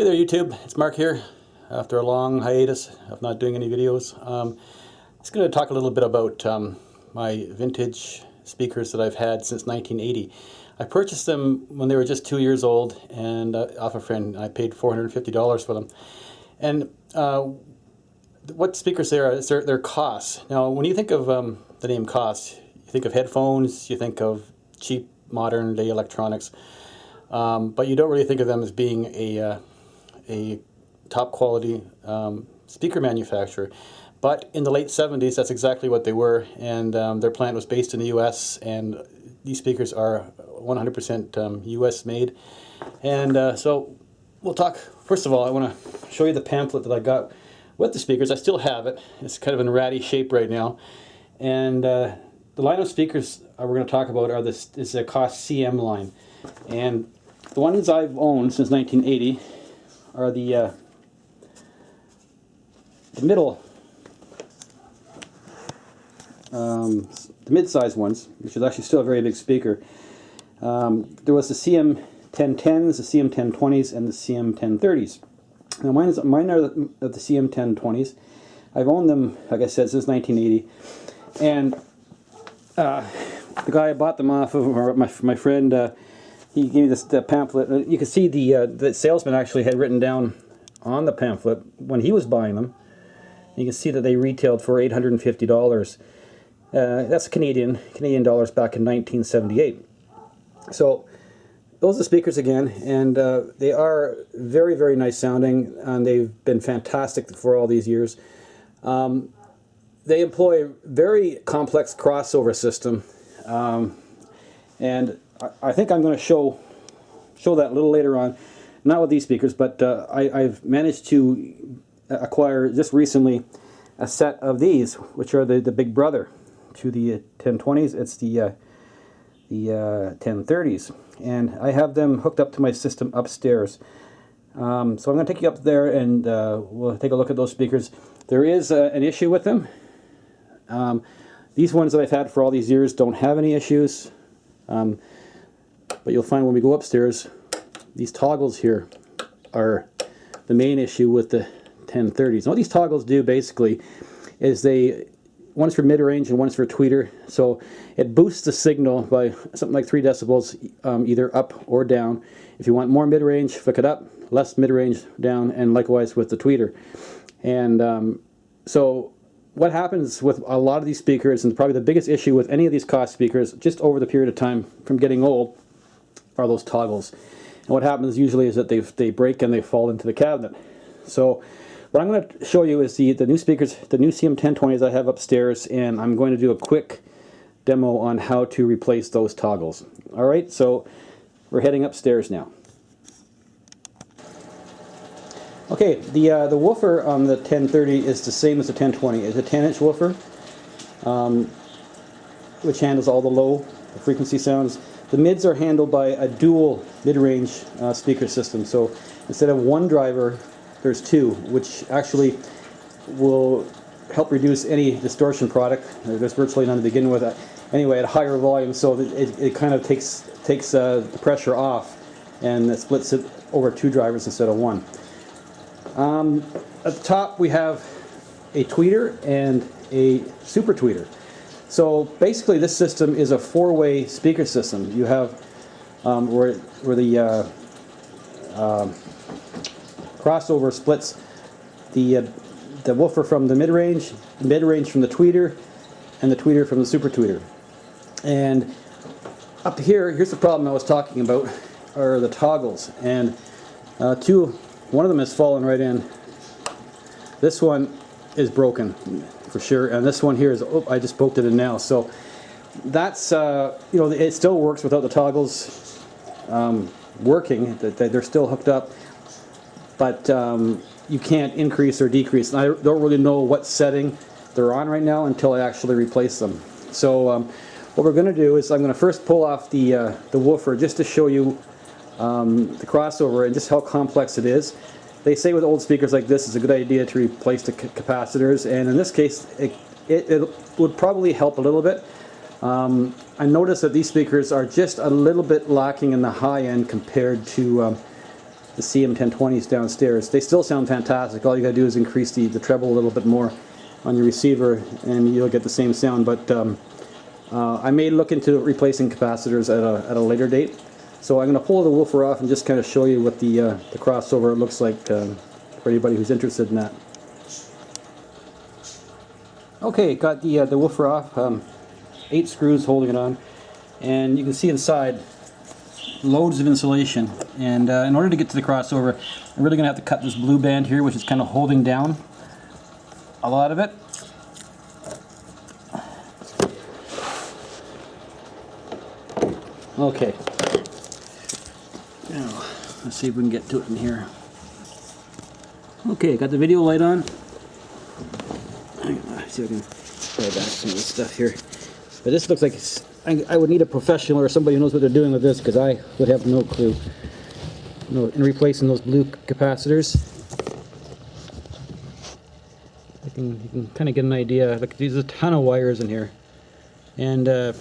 Hey there YouTube, it's Mark here after a long hiatus of not doing any videos. Just going to talk a little bit about my vintage speakers that I've had since 1980. I purchased them when they were just 2 years old and off a friend. I paid $450 for them. And what speakers they are, they're Koss. Now when you think of the name Koss, you think of headphones, you think of cheap modern day electronics, but you don't really think of them as being a top quality speaker manufacturer. But in the late 70s, that's exactly what they were, and their plant was based in the US, and these speakers are 100% US made. And so we'll talk, first of all, I want to show you the pamphlet that I got with the speakers. I still have it. It's kind of in ratty shape right now. And the line of speakers we're going to talk about are this is a Koss CM line. And the ones I've owned since 1980 are the middle, the mid-sized ones, which is actually still a very big speaker. There was the CM 1010s, the CM 1020s, and the CM 1030s. Now mine are the CM 1020s. I've owned them, like I said, since 1980, and the guy I bought them off of, or my friend, he gave me this pamphlet. You can see the salesman actually had written down on the pamphlet when he was buying them. You can see that they retailed for $850. That's Canadian dollars back in 1978. So those are the speakers again, and they are very, very nice sounding, and they've been fantastic for all these years. They employ a very complex crossover system, and I think I'm going to show that a little later on, not with these speakers, but I've managed to acquire just recently a set of these, which are the big brother to the 1020s. It's the 1030s, and I have them hooked up to my system upstairs. So I'm going to take you up there, and we'll take a look at those speakers. There is an issue with them. These ones that I've had for all these years don't have any issues. But you'll find when we go upstairs, these toggles here are the main issue with the 1030s. And what these toggles do basically is one's for mid-range and one's for tweeter. So it boosts the signal by something like 3 decibels, either up or down. If you want more mid-range, flick it up, less mid-range down, and likewise with the tweeter. And so what happens with a lot of these speakers, and probably the biggest issue with any of these Koss speakers, just over the period of time from getting old, are those toggles. And what happens usually is that they break and they fall into the cabinet. So what I'm going to show you is the new speakers, the new CM 1020s I have upstairs, and I'm going to do a quick demo on how to replace those toggles. Alright, so we're heading upstairs now. Okay, the woofer on the 1030 is the same as the 1020. It's a 10-inch woofer, which handles all the low frequency sounds. The mids are handled by a dual mid-range speaker system. So instead of one driver, there's two, which actually will help reduce any distortion product. There's virtually none to begin with. Anyway, at a higher volume, so that it kind of takes the pressure off, and it splits it over two drivers instead of one. At the top we have a tweeter and a super tweeter. So basically this system is a four-way speaker system. You have where the crossover splits the woofer from the mid-range from the tweeter, and the tweeter from the super tweeter. And up here's the problem I was talking about, are the toggles. And one of them has fallen right in. This one is broken for sure, and this one here is, oh, I just poked it in now. So that's, you know, it still works without the toggles working. They're still hooked up, but you can't increase or decrease. And I don't really know what setting they're on right now until I actually replace them. So what we're going to do is I'm going to first pull off the woofer just to show you the crossover and just how complex it is. They say with old speakers like this, it's a good idea to replace the capacitors, and in this case it would probably help a little bit. I noticed that these speakers are just a little bit lacking in the high end compared to the CM1020s downstairs. They still sound fantastic. All you gotta do is increase the treble a little bit more on your receiver and you'll get the same sound. But I may look into replacing capacitors at a later date. So I'm going to pull the woofer off and just kind of show you what the crossover looks like for anybody who's interested in that. Okay, got the woofer off, 8 screws holding it on, and you can see inside loads of insulation. And in order to get to the crossover, I'm really going to have to cut this blue band here, which is kind of holding down a lot of it. Okay. Now, let's see if we can get to it in here. Okay, got the video light on. See if I can play back some of this stuff here. But this looks like I would need a professional or somebody who knows what they're doing with this, because I would have no clue. In replacing those blue capacitors, you can kind of get an idea. Like, there's a ton of wires in here, and at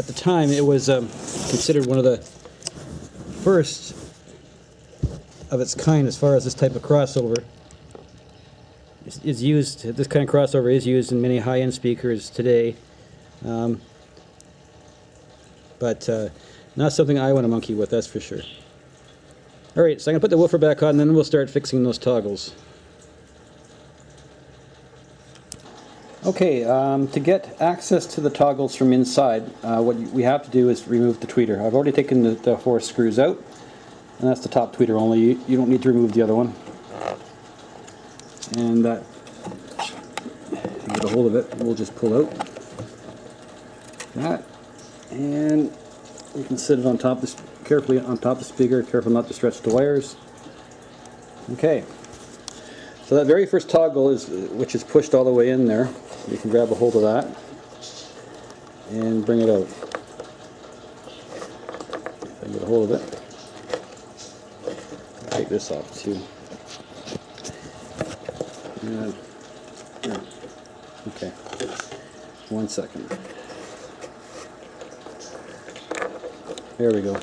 the time it was considered one of the first of its kind as far as this type of crossover is used. This kind of crossover is used in many high-end speakers today, but not something I want to monkey with, that's for sure. Alright, so I'm going to put the woofer back on, and then we'll start fixing those toggles. Okay, to get access to the toggles from inside, what we have to do is remove the tweeter. I've already taken the 4 screws out, and that's the top tweeter only. You don't need to remove the other one. And that, to get a hold of it, we'll just pull out that, and you can sit it on top, carefully on top of the speaker, careful not to stretch the wires. Okay, so that very first toggle which is pushed all the way in there. You can grab a hold of that and bring it out. If I can get a hold of it, take this off too. Okay, 1 second. There we go.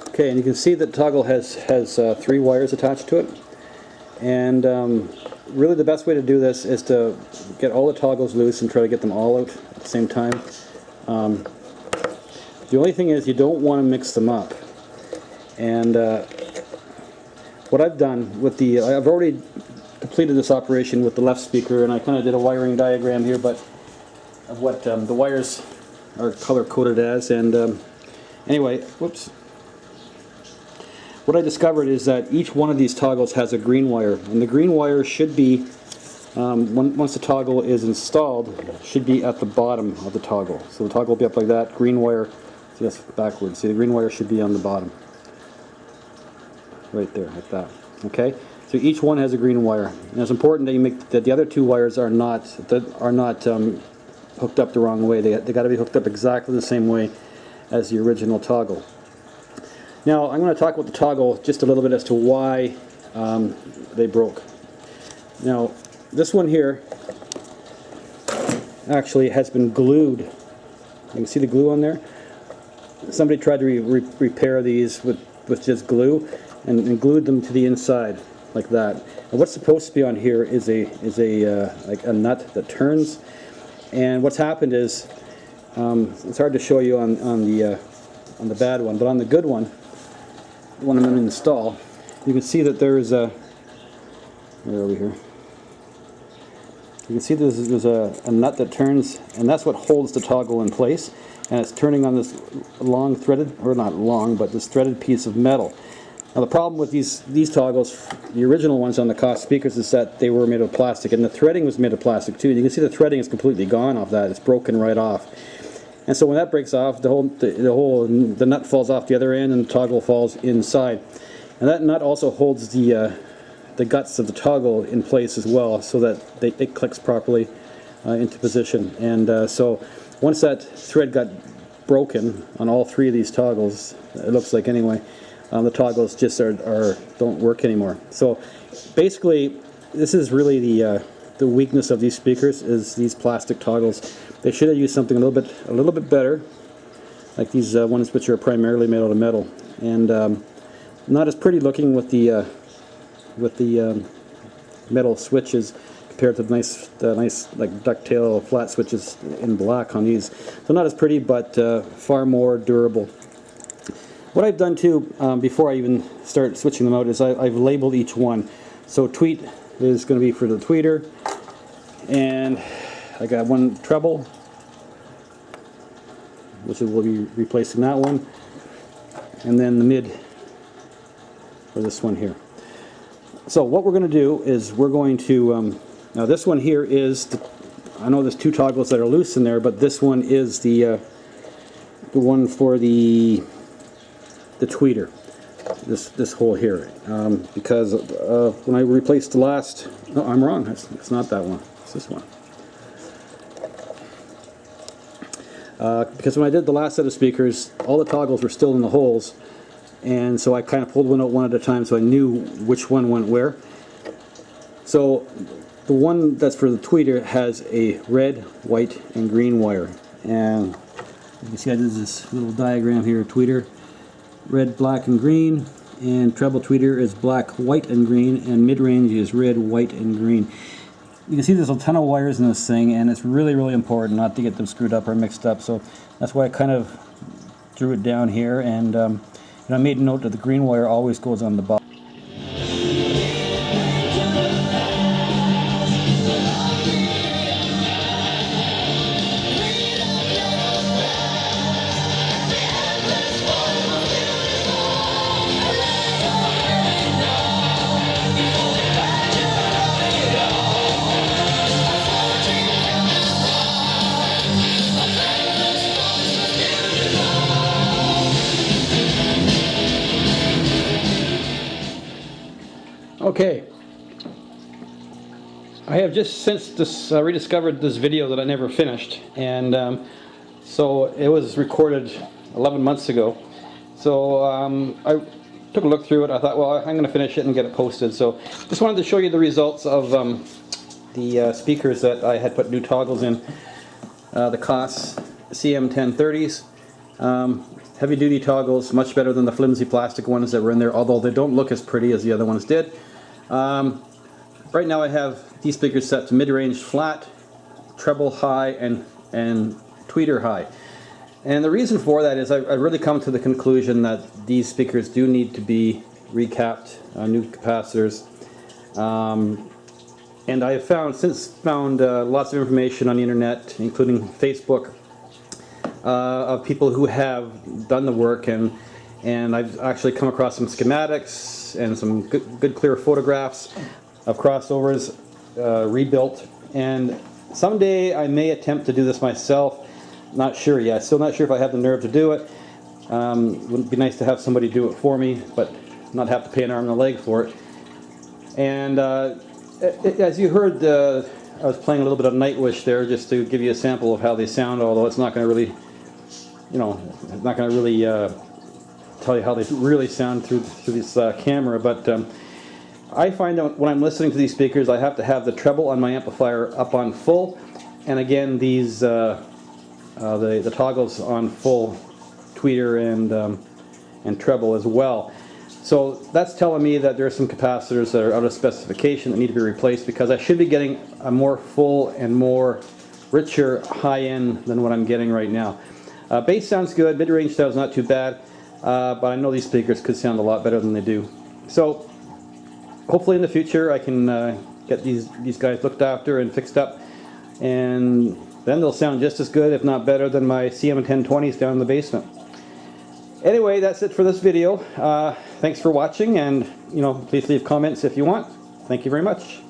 Okay, and you can see that toggle has 3 wires attached to it. And really the best way to do this is to get all the toggles loose and try to get them all out at the same time. The only thing is you don't want to mix them up. And what I've done with I've already completed this operation with the left speaker, and I kind of did a wiring diagram here, but of what the wires are color coded as. And anyway, whoops. What I discovered is that each one of these toggles has a green wire, and the green wire should be, once the toggle is installed, should be at the bottom of the toggle. So the toggle will be up like that. Green wire, see, that's backwards. See, the green wire should be on the bottom, right there, like that. Okay, so each one has a green wire, and it's important that you make that the other 2 wires are not hooked up the wrong way. They got to be hooked up exactly the same way as the original toggle. Now I'm going to talk about the toggle just a little bit as to why they broke. Now this one here actually has been glued. You can see the glue on there. Somebody tried to repair these with just glue and glued them to the inside like that. And what's supposed to be on here is like a nut that turns. And what's happened is it's hard to show you on the bad one, but on the good one, the one I'm going to install, you can see that there is where are we here? You can see there's a nut that turns, and that's what holds the toggle in place, and it's turning on this long threaded, or not long, but this threaded piece of metal. Now the problem with these toggles, the original ones on the Koss speakers, is that they were made of plastic, and the threading was made of plastic too. You can see the threading is completely gone off that. It's broken right off. And so when that breaks off, the nut falls off the other end, and the toggle falls inside. And that nut also holds the guts of the toggle in place as well, so that it clicks properly into position. And so once that thread got broken on all 3 of these toggles, it looks like anyway, the toggles just don't work anymore. So basically, this is really the weakness of these speakers, is these plastic toggles. They should have used something a little bit better, like these ones which are primarily made out of metal, and not as pretty looking with the metal switches compared to the nice like ducktail flat switches in black on these. So not as pretty, but far more durable. What I've done too, before I even start switching them out, is I've labeled each one. So tweet is going to be for the tweeter, and I got one treble, which will be replacing that one, and then the mid for this one here. So what we're going to do is we're going to, now this one here is, I know there's two toggles that are loose in there, but this one is the one for the tweeter, this hole here, because when I replaced the last, no, I'm wrong, it's not that one, it's this one. Because when I did the last set of speakers, all the toggles were still in the holes, and so I kind of pulled one out one at a time so I knew which one went where. So the one that's for the tweeter has a red, white, and green wire, and you can see I did this little diagram here. Tweeter, red, black, and green, and treble tweeter is black, white, and green, and mid-range is red, white, and green. You can see there's a ton of wires in this thing, and it's really, really important not to get them screwed up or mixed up. So that's why I kind of drew it down here, and I made a note that the green wire always goes on the bottom. Okay, I have just since this rediscovered this video that I never finished, and so it was recorded 11 months ago. So I took a look through it. I thought, well, I'm going to finish it and get it posted. So just wanted to show you the results of the speakers that I had put new toggles in, the Koss CM1030s. Heavy duty toggles, much better than the flimsy plastic ones that were in there, although they don't look as pretty as the other ones did. Right now I have these speakers set to mid-range flat, treble high, and tweeter high. And the reason for that is I've really come to the conclusion that these speakers do need to be recapped, new capacitors. And I have since found lots of information on the internet, including Facebook, of people who have done the work, and I've actually come across some schematics and some good clear photographs of crossovers rebuilt, and someday I may attempt to do this myself. Not sure yet. Still not sure if I have the nerve to do it. Wouldn't be nice to have somebody do it for me, but not have to pay an arm and a leg for it. And as you heard, I was playing a little bit of Nightwish there just to give you a sample of how they sound, although it's not going to really, it's not going to really tell you how they really sound through this camera. But I find that when I'm listening to these speakers, I have to have the treble on my amplifier up on full, and again these the toggles on full, tweeter and treble as well. So that's telling me that there are some capacitors that are out of specification that need to be replaced, because I should be getting a more full and more richer high end than what I'm getting right now. Bass sounds good, mid-range sounds not too bad, but I know these speakers could sound a lot better than they do. So hopefully in the future I can get these guys looked after and fixed up, and then they'll sound just as good, if not better, than my CM1020s down in the basement. Anyway, that's it for this video. Thanks for watching, and please leave comments if you want. Thank you very much.